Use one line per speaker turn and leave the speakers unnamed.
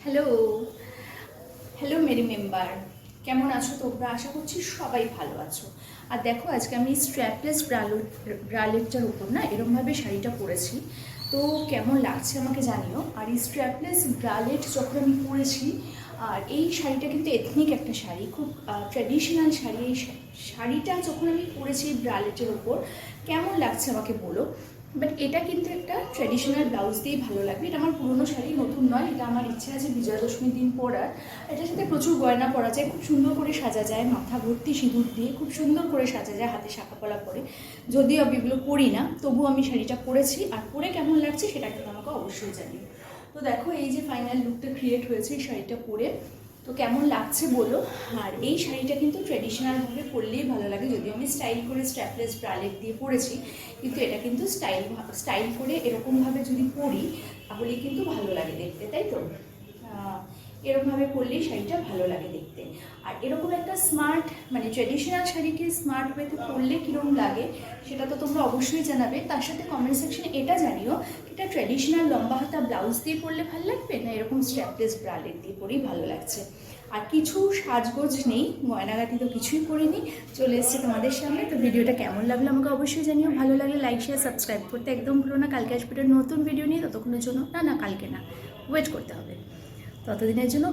Hello hello Mary member, কেমন আছো তোমরা? আশা করছি সবাই ভালো আছো। আর দেখো, আজকে আমি স্ট্র্যাপলেস ব্রালেটটার উপর না এরমভাবে শাড়িটা পরেছি, তো কেমন লাগছে আমাকে জানিও। আর এই স্ট্র্যাপলেস ব্রালেট যখন আমি পরেছি, আর এই শাড়িটা কিন্তু এথনিক একটা শাড়ি, খুব ট্র্যাডিশনাল শাড়ি। এই শাড়িটা যখন আমি পরেছি ব্রালেটের ওপর, কেমন লাগছে আমাকে বলো। বাট এটা কিন্তু একটা ট্র্যাডিশনাল ব্লাউজ দিয়েই ভালো লাগবে। এটা আমার পুরনো শাড়ি, নতুন নয়। এটা আমার ইচ্ছা আছে বিজয়া দশমীর দিন পরার। এটার সাথে প্রচুর গয়না পরা যায়, খুব সুন্দর করে সাজা যায়, মাথা ভর্তি সিঁদুর দিয়ে খুব সুন্দর করে সাজা যায়, হাতে শাঁখাপলা পরে। যদিও আমি এগুলো পরি না, তবুও আমি শাড়িটা পরেছি, আর পরে কেমন লাগছে সেটা কিন্তু আমাকে অবশ্যই জানিও। তো দেখো, এই যে ফাইনাল লুকটা ক্রিয়েট হয়েছে এই শাড়িটা পরে, তো কেমন লাগছে বলো। আর এই শাড়িটা কিন্তু ট্র্যাডিশনালভাবে পরলেই ভালো লাগে, যদিও আমি স্টাইল করে স্ট্র্যাপলেস ব্রালেট দিয়ে পরেছি, কিন্তু এটা কিন্তু স্টাইল করে এরকমভাবে যদি পরি তাহলেই কিন্তু ভালো লাগে দেখতে, তাই তো? এরকমভাবে পরলেই শাড়িটা ভালো লাগে দেখতে। আর এরকম একটা স্মার্ট, মানে ট্র্যাডিশনাল শাড়িকে স্মার্ট ওয়েতে পরলে কীরকম লাগে সেটা তো তোমরা অবশ্যই জানাবে। তার সাথে কমেন্ট সেকশনে এটা জানিও, এটা ট্র্যাডিশনাল লম্বা হাতা ব্লাউজ দিয়ে পরলে ভালো লাগবে, না এরকম স্ট্র্যাপলেস ব্রালেট দিয়ে পরেই ভালো লাগছে। আর কিছু সাজগোজ নেই, গয়নাগাটি তো কিছুই করিনি, চলে এসেছে তোমাদের সামনে। তো ভিডিওটা কেমন লাগলো আমাকে অবশ্যই জানিও। ভালো লাগলে লাইক শেয়ার সাবস্ক্রাইব করতে একদম ভুলো না। কালকে আসবে একটা নতুন ভিডিও নিয়ে, ততক্ষণের জন্য না কালকে না, ওয়েট করতে হবে। ততদিনের জন্য